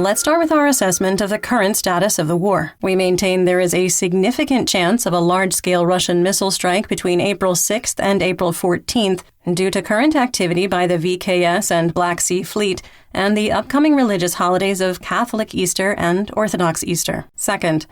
Let's start with our assessment of the current status of the war. We maintain there is a significant chance of a large-scale Russian missile strike between April 6th and April 14th due to current activity by the VKS and Black Sea Fleet and the upcoming religious holidays of Catholic Easter and Orthodox Easter. Second,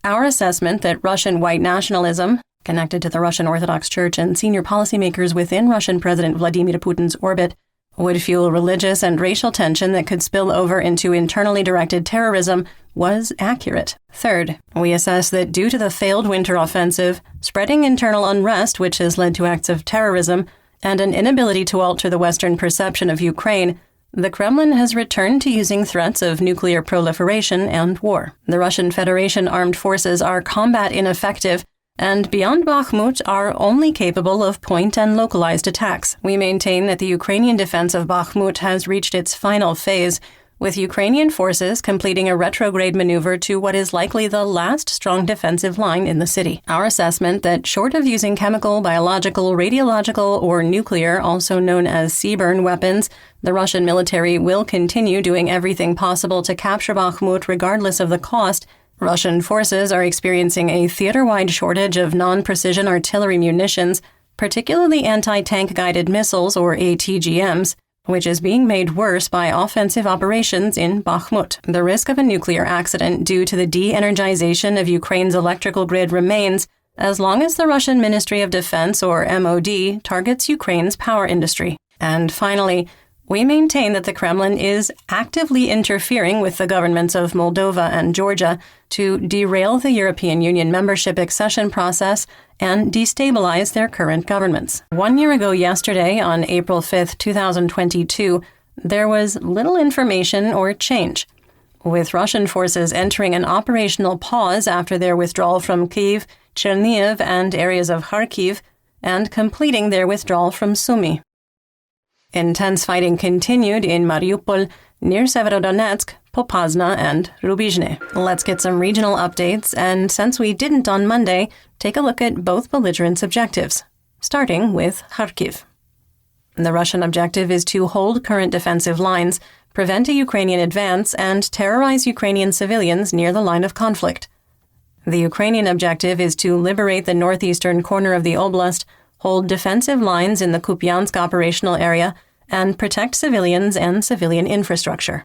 our assessment that Russian white nationalism, connected to the Russian Orthodox Church and senior policymakers within Russian President Vladimir Putin's orbit, would fuel religious and racial tension that could spill over into internally directed terrorism, was accurate. Third, we assess that due to the failed winter offensive, spreading internal unrest which has led to acts of terrorism, and an inability to alter the Western perception of Ukraine, the Kremlin has returned to using threats of nuclear proliferation and war. The Russian Federation armed forces are combat ineffective and beyond Bakhmut are only capable of point and localized attacks. We maintain that the Ukrainian defense of Bakhmut has reached its final phase, with Ukrainian forces completing a retrograde maneuver to what is likely the last strong defensive line in the city. Our assessment that short of using chemical, biological, radiological, or nuclear, also known as sea-burn weapons, the Russian military will continue doing everything possible to capture Bakhmut regardless of the cost. Russian forces are experiencing a theater-wide shortage of non-precision artillery munitions, particularly anti-tank guided missiles or ATGMs, which is being made worse by offensive operations in Bakhmut. The risk of a nuclear accident due to the de-energization of Ukraine's electrical grid remains as long as the Russian Ministry of Defense, or MOD, targets Ukraine's power industry. And finally, we maintain that the Kremlin is actively interfering with the governments of Moldova and Georgia to derail the European Union membership accession process and destabilize their current governments. 1 year ago yesterday, on April 5, 2022, there was little information or change, with Russian forces entering an operational pause after their withdrawal from Kyiv, Chernihiv, and areas of Kharkiv, and completing their withdrawal from Sumy. Intense fighting continued in Mariupol, near Severodonetsk, Popasna, and Rubizhne. Let's get some regional updates, and since we didn't on Monday, take a look at both belligerents' objectives, starting with Kharkiv. The Russian objective is to hold current defensive lines, prevent a Ukrainian advance, and terrorize Ukrainian civilians near the line of conflict. The Ukrainian objective is to liberate the northeastern corner of the oblast, hold defensive lines in the Kupiansk operational area, and protect civilians and civilian infrastructure.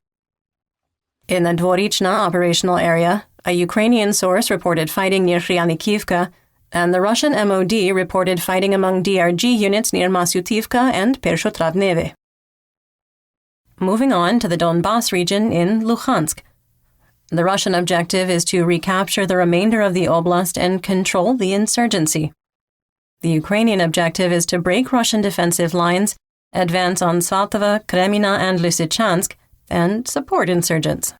In the Dvorichna operational area, a Ukrainian source reported fighting near Khrianikivka, and the Russian MOD reported fighting among DRG units near Masyutivka and Pershotravneve. Moving on to the Donbas region in Luhansk. The Russian objective is to recapture the remainder of the oblast and control the insurgency. The Ukrainian objective is to break Russian defensive lines, advance on Svatova, Kremina, and Lysychansk, and support insurgents.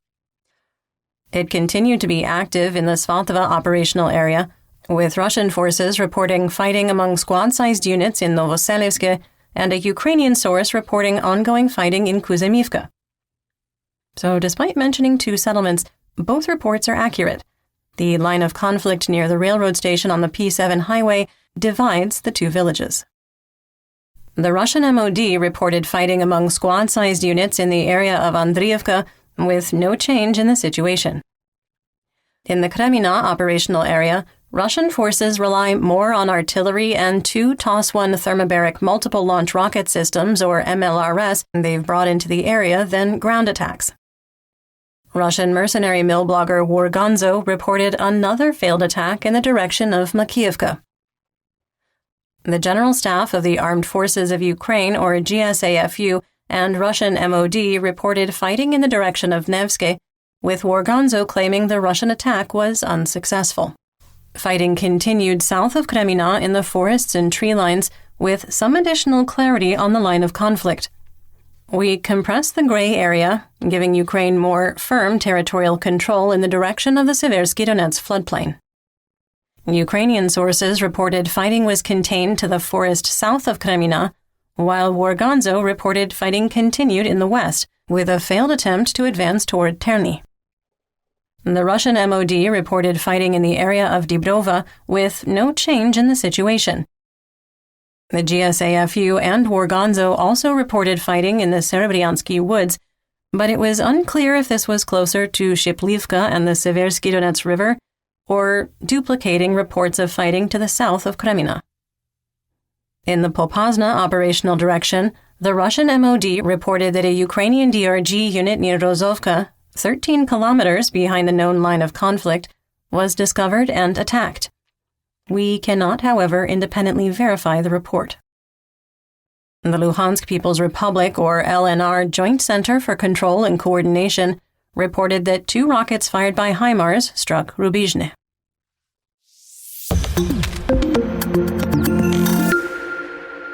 It continued to be active in the Svatova operational area, with Russian forces reporting fighting among squad-sized units in Novoselivske and a Ukrainian source reporting ongoing fighting in Kuzemivka. So despite mentioning two settlements, both reports are accurate. The line of conflict near the railroad station on the P7 highway divides the two villages. The Russian MOD reported fighting among squad-sized units in the area of Andriivka, with no change in the situation. In the Kremina operational area, Russian forces rely more on artillery and two TOS-1 thermobaric multiple launch rocket systems, or MLRS, they've brought into the area than ground attacks. Russian mercenary mill blogger Wargonzo reported another failed attack in the direction of Makiivka. The General Staff of the Armed Forces of Ukraine, or GSAFU, and Russian MOD reported fighting in the direction of Nevsky, with Wargonzo claiming the Russian attack was unsuccessful. Fighting continued south of Kremina in the forests and tree lines, with some additional clarity on the line of conflict. We compressed the gray area, giving Ukraine more firm territorial control in the direction of the Seversky Donets floodplain. Ukrainian sources reported fighting was contained to the forest south of Kremina, while Wargonzo reported fighting continued in the west, with a failed attempt to advance toward Terny. The Russian MOD reported fighting in the area of Dibrova, with no change in the situation. The GSAFU and Wargonzo also reported fighting in the Serebryansky woods, but it was unclear if this was closer to Shiplivka and the Seversky Donets River or duplicating reports of fighting to the south of Kremina. In the Popasna operational direction, the Russian MOD reported that a Ukrainian DRG unit near Rozovka, 13 kilometers behind the known line of conflict, was discovered and attacked. We cannot, however, independently verify the report. The Luhansk People's Republic, or LNR, Joint Center for Control and Coordination, reported that 2 rockets fired by HIMARS struck Rubizhne.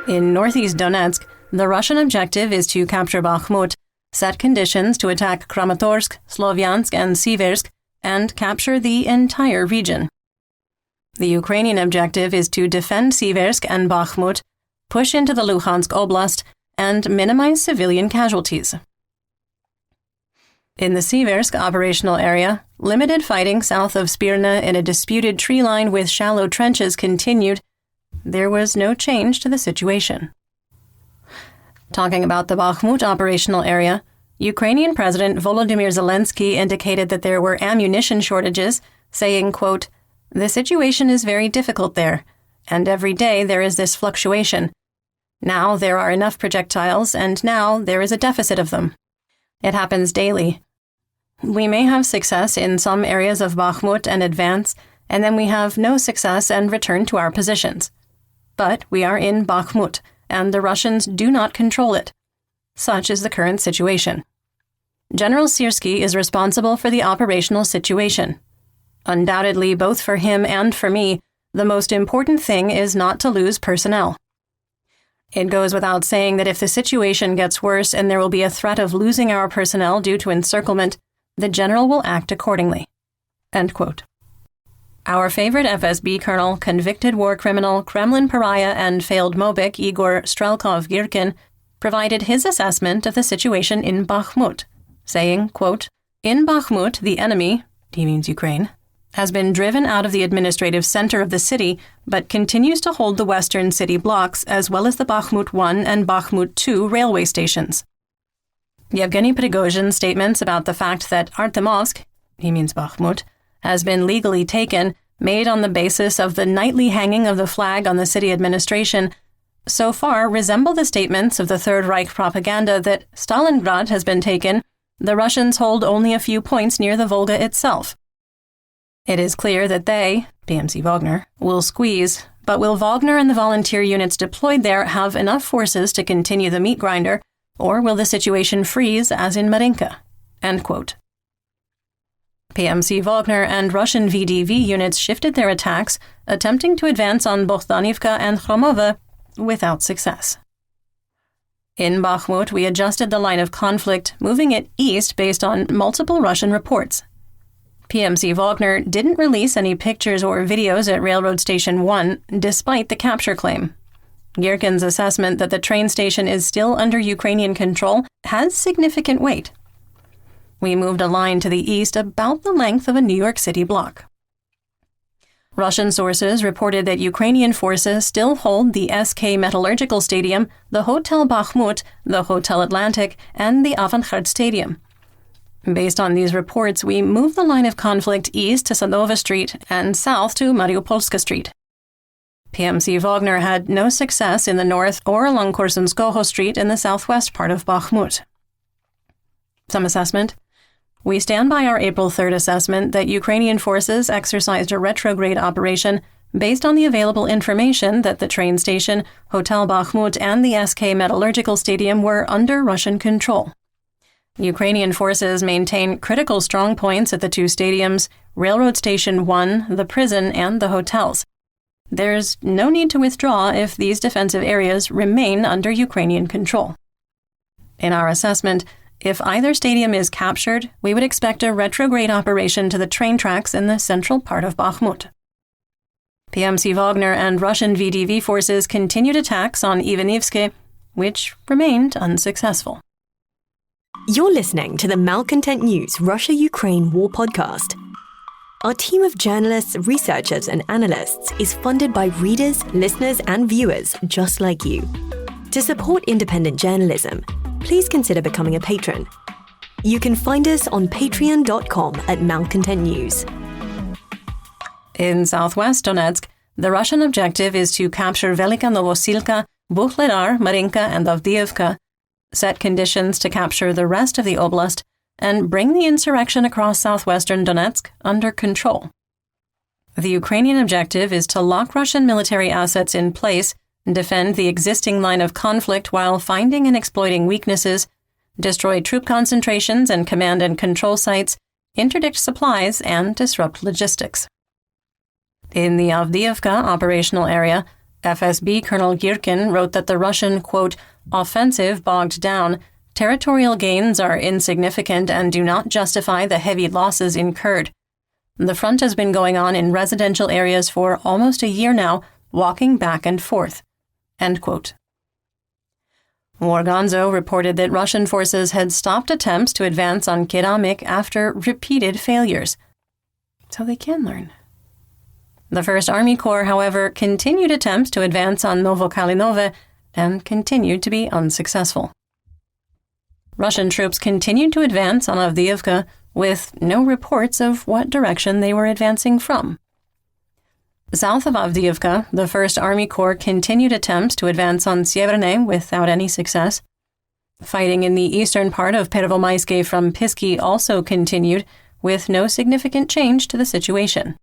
In northeast Donetsk, the Russian objective is to capture Bakhmut, set conditions to attack Kramatorsk, Slovyansk, and Siversk, and capture the entire region. The Ukrainian objective is to defend Siversk and Bakhmut, push into the Luhansk Oblast, and minimize civilian casualties. In the Siversk operational area, limited fighting south of Spirna in a disputed tree line with shallow trenches continued. There was no change to the situation. Talking about the Bakhmut operational area, Ukrainian President Volodymyr Zelensky indicated that there were ammunition shortages, saying, quote, "The situation is very difficult there, and every day there is this fluctuation. Now there are enough projectiles, and now there is a deficit of them. It happens daily. We may have success in some areas of Bakhmut and advance, and then we have no success and return to our positions. But we are in Bakhmut, and the Russians do not control it. Such is the current situation. General Syrski is responsible for the operational situation. Undoubtedly, both for him and for me, the most important thing is not to lose personnel. It goes without saying that if the situation gets worse and there will be a threat of losing our personnel due to encirclement, the general will act accordingly." End quote. Our favorite FSB colonel, convicted war criminal, Kremlin pariah, and failed Mobik Igor Strelkov-Girkin provided his assessment of the situation in Bakhmut, saying, quote, "In Bakhmut, the enemy," he means Ukraine, "has been driven out of the administrative center of the city, but continues to hold the western city blocks as well as the Bakhmut 1 and Bakhmut 2 railway stations." Yevgeny Prigozhin's statements about the fact that Artemovsk, he means Bakhmut, has been legally taken, made on the basis of the nightly hanging of the flag on the city administration, so far resemble the statements of the Third Reich propaganda that Stalingrad has been taken, the Russians hold only a few points near the Volga itself. It is clear that they, PMC Wagner, will squeeze, but will Wagner and the volunteer units deployed there have enough forces to continue the meat grinder, or will the situation freeze as in Marinka? End quote. PMC Wagner and Russian VDV units shifted their attacks, attempting to advance on Bohdanivka and Khromova without success. In Bakhmut, we adjusted the line of conflict, moving it east based on multiple Russian reports. PMC Wagner didn't release any pictures or videos at Railroad Station 1, despite the capture claim. Girkin's assessment that the train station is still under Ukrainian control has significant weight. We moved a line to the east about the length of a New York City block. Russian sources reported that Ukrainian forces still hold the SK Metallurgical Stadium, the Hotel Bakhmut, the Hotel Atlantic, and the Avangard Stadium. Based on these reports, we moved the line of conflict east to Sadova Street and south to Mariupolska Street. PMC Wagner had no success in the north or along Korsunskoho Street in the southwest part of Bakhmut. Some assessment. We stand by our April 3rd assessment that Ukrainian forces exercised a retrograde operation based on the available information that the train station, Hotel Bakhmut, and the SK Metallurgical Stadium were under Russian control. Ukrainian forces maintain critical strong points at the two stadiums, Railroad Station 1, the prison, and the hotels. There's no need to withdraw if these defensive areas remain under Ukrainian control. In our assessment, if either stadium is captured, we would expect a retrograde operation to the train tracks in the central part of Bakhmut. PMC Wagner and Russian VDV forces continued attacks on Ivanivske, which remained unsuccessful. You're listening to the Malcontent News Russia-Ukraine War Podcast. Our team of journalists, researchers, and analysts is funded by readers, listeners, and viewers just like you. To support independent journalism, please consider becoming a patron. You can find us on patreon.com/malcontentnews. In southwest Donetsk, the Russian objective is to capture Velika Novosilka, Vuhledar, Marinka, and Avdiivka, set conditions to capture the rest of the oblast, and bring the insurrection across southwestern Donetsk under control. The Ukrainian objective is to lock Russian military assets in place, defend the existing line of conflict while finding and exploiting weaknesses, destroy troop concentrations and command and control sites, interdict supplies, and disrupt logistics. In the Avdiivka operational area, FSB Colonel Girkin wrote that the Russian, quote, offensive bogged down, territorial gains are insignificant and do not justify the heavy losses incurred. The front has been going on in residential areas for almost a year now, walking back and forth, end quote. Wargonzo reported that Russian forces had stopped attempts to advance on Keramik after repeated failures. So they can learn. The 1st Army Corps, however, continued attempts to advance on Novokalinove and continued to be unsuccessful. Russian troops continued to advance on Avdiivka with no reports of what direction they were advancing from. South of Avdiivka, the 1st Army Corps continued attempts to advance on Sieverne without any success. Fighting in the eastern part of Pervomayske from Pisky also continued, with no significant change to the situation.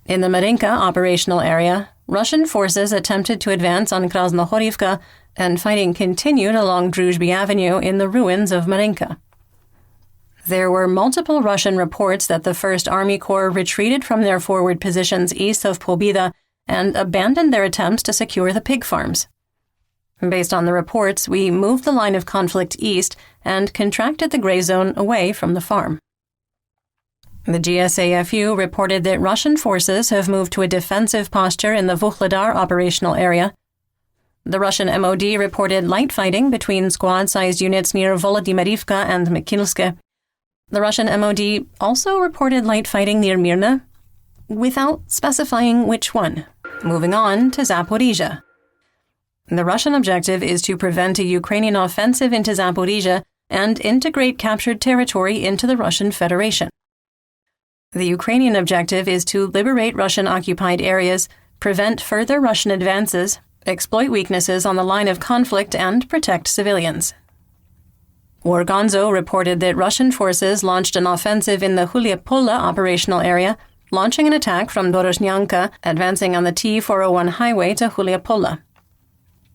In the Marinka operational area, Russian forces attempted to advance on Krasnohorivka, and fighting continued along Druzhby Avenue in the ruins of Marinka. There were multiple Russian reports that the 1st Army Corps retreated from their forward positions east of Pobeda and abandoned their attempts to secure the pig farms. Based on the reports, we moved the line of conflict east and contracted the gray zone away from the farm. The GSAFU reported that Russian forces have moved to a defensive posture in the Vuhledar operational area. The Russian MOD reported light fighting between squad-sized units near Volodymyrivka and Mikilske. The Russian MOD also reported light fighting near Mirna, without specifying which one. Moving on to Zaporizhia. The Russian objective is to prevent a Ukrainian offensive into Zaporizhia and integrate captured territory into the Russian Federation. The Ukrainian objective is to liberate Russian-occupied areas, prevent further Russian advances, exploit weaknesses on the line of conflict, and protect civilians. Wargonzo reported that Russian forces launched an offensive in the Huliapola operational area, launching an attack from Dorozhnyanka, advancing on the T-401 highway to Huliapola.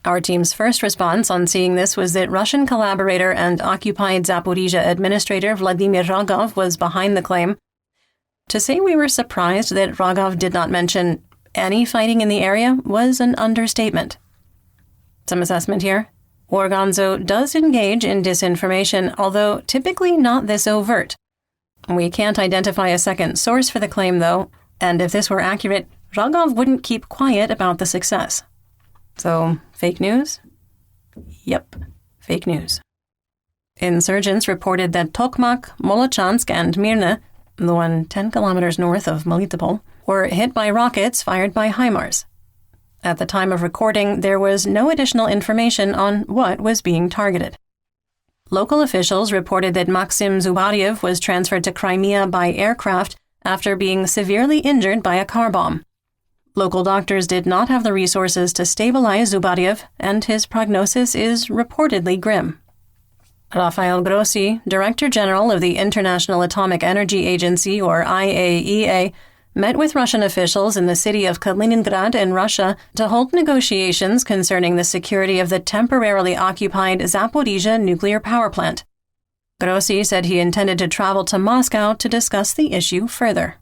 Our team's first response on seeing this was that Russian collaborator and occupied Zaporizhia administrator Vladimir Rogov was behind the claim. To say we were surprised that Rogov did not mention any fighting in the area was an understatement. Some assessment here. Wargonzo does engage in disinformation, although typically not this overt. We can't identify a second source for the claim, though, and if this were accurate, Rogov wouldn't keep quiet about the success. So, fake news? Yep, fake news. Insurgents reported that Tokmak, Molochansk, and Mirna, the one 10 kilometers north of Melitopol, were hit by rockets fired by HIMARS. At the time of recording, there was no additional information on what was being targeted. Local officials reported that Maxim Zubaryev was transferred to Crimea by aircraft after being severely injured by a car bomb. Local doctors did not have the resources to stabilize Zubaryev, and his prognosis is reportedly grim. Rafael Grossi, Director General of the International Atomic Energy Agency, or IAEA, met with Russian officials in the city of Kaliningrad in Russia to hold negotiations concerning the security of the temporarily occupied Zaporizhia nuclear power plant. Grossi said he intended to travel to Moscow to discuss the issue further.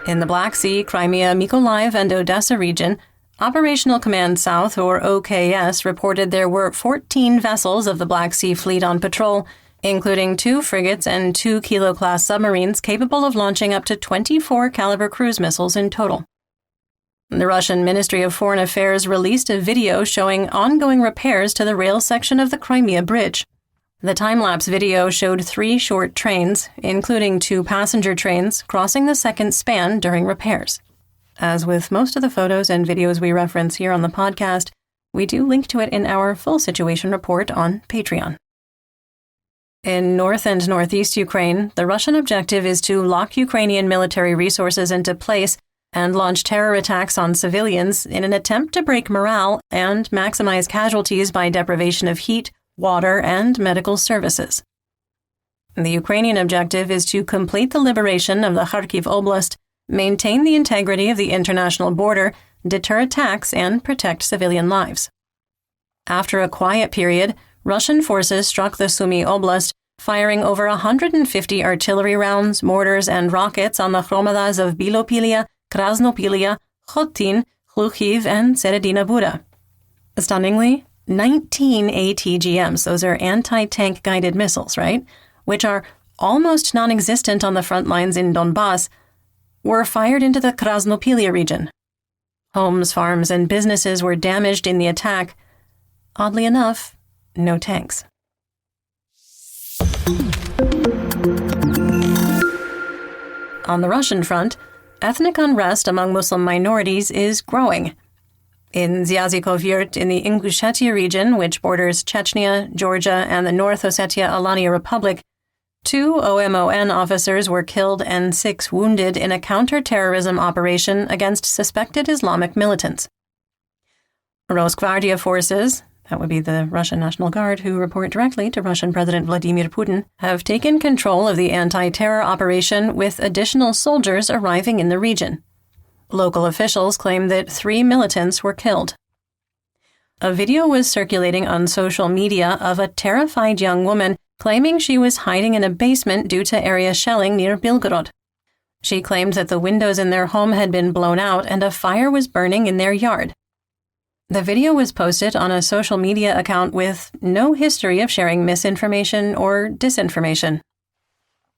In the Black Sea, Crimea, Mykolaiv, and Odessa region, Operational Command South, or OKS, reported there were 14 vessels of the Black Sea Fleet on patrol, including 2 frigates and 2 Kilo-class submarines capable of launching up to 24 caliber cruise missiles in total. The Russian Ministry of Foreign Affairs released a video showing ongoing repairs to the rail section of the Crimea Bridge. The time-lapse video showed 3 short trains, including 2 passenger trains, crossing the second span during repairs. As with most of the photos and videos we reference here on the podcast, We do link to it in our full situation report on Patreon. In north and northeast Ukraine, the Russian objective is to lock Ukrainian military resources into place and launch terror attacks on civilians in an attempt to break morale and maximize casualties by deprivation of heat, water, and medical services. The Ukrainian objective is to complete the liberation of the Kharkiv Oblast, maintain the integrity of the international border, deter attacks, and protect civilian lives. After a quiet period, Russian forces struck the Sumy Oblast, firing over 150 artillery rounds, mortars, and rockets on the hromadas of Bilopilia, Krasnopilia, Khotin, Khlukhiv, and Seredina Buda. Stunningly, 19 ATGMs, those are anti-tank guided missiles, right? Which are almost non-existent on the front lines in Donbass, were fired into the Krasnopilia region. Homes, farms, and businesses were damaged in the attack. Oddly enough, no tanks. On the Russian front, ethnic unrest among Muslim minorities is growing. In Zyazikov Yurt in the Ingushetia region, which borders Chechnya, Georgia, and the North Ossetia-Alania Republic, 2 OMON officers were killed and 6 wounded in a counter-terrorism operation against suspected Islamic militants. Rosgvardia forces, that would be the Russian National Guard who report directly to Russian President Vladimir Putin, have taken control of the anti-terror operation with additional soldiers arriving in the region. Local officials claim that 3 militants were killed. A video was circulating on social media of a terrified young woman claiming she was hiding in a basement due to area shelling near Belgorod. She claimed that the windows in their home had been blown out and a fire was burning in their yard. The video was posted on a social media account with no history of sharing misinformation or disinformation.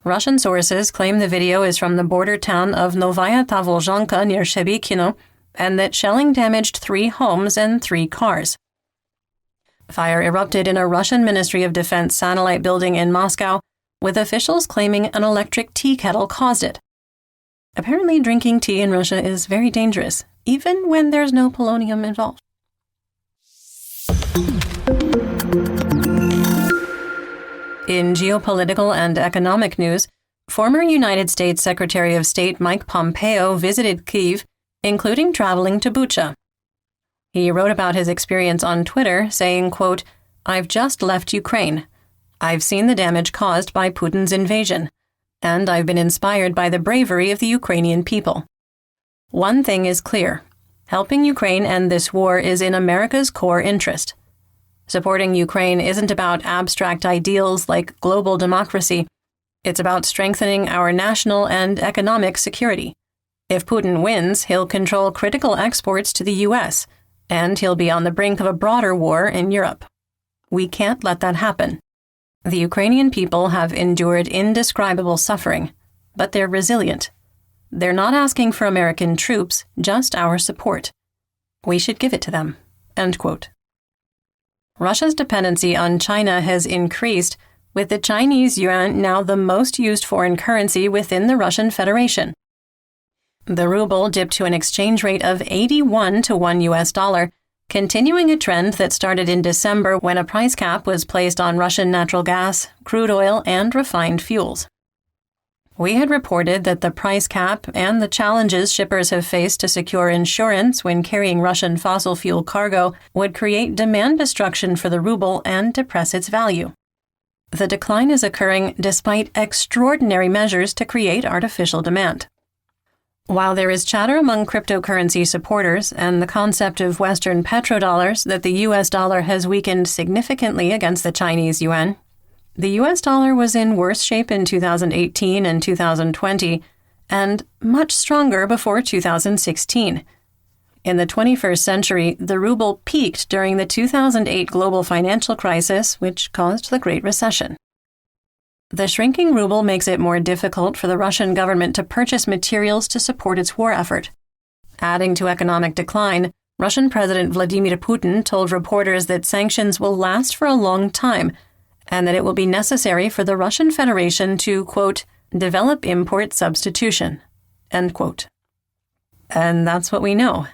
Russian sources claim the video is from the border town of Novaya Tavolzhanka near Shebekino, and that shelling damaged 3 homes and 3 cars. Fire erupted in a Russian Ministry of Defense satellite building in Moscow, with officials claiming an electric tea kettle caused it. Apparently, drinking tea in Russia is very dangerous, even when there's no polonium involved. In geopolitical and economic news, former United States Secretary of State Mike Pompeo visited Kyiv, including traveling to Bucha. He wrote about his experience on Twitter, saying, quote, "I've just left Ukraine. I've seen the damage caused by Putin's invasion, and I've been inspired by the bravery of the Ukrainian people. One thing is clear. Helping Ukraine end this war is in America's core interest. Supporting Ukraine isn't about abstract ideals like global democracy. It's about strengthening our national and economic security. If Putin wins, he'll control critical exports to the U.S., and he'll be on the brink of a broader war in Europe. We can't let that happen. The Ukrainian people have endured indescribable suffering, but they're resilient. They're not asking for American troops, just our support. We should give it to them." End quote. Russia's dependency on China has increased, with the Chinese yuan now the most used foreign currency within the Russian Federation. The ruble dipped to an exchange rate of 81 to $1, continuing a trend that started in December when a price cap was placed on Russian natural gas, crude oil, and refined fuels. We had reported that the price cap and the challenges shippers have faced to secure insurance when carrying Russian fossil fuel cargo would create demand destruction for the ruble and depress its value. The decline is occurring despite extraordinary measures to create artificial demand. While there is chatter among cryptocurrency supporters and the concept of Western petrodollars that the U.S. dollar has weakened significantly against the Chinese yuan, the U.S. dollar was in worse shape in 2018 and 2020, and much stronger before 2016. In the 21st century, the ruble peaked during the 2008 global financial crisis, which caused the Great Recession. The shrinking ruble makes it more difficult for the Russian government to purchase materials to support its war effort. Adding to economic decline, Russian President Vladimir Putin told reporters that sanctions will last for a long time, and that it will be necessary for the Russian Federation to, quote, develop import substitution, end quote. And that's what we know.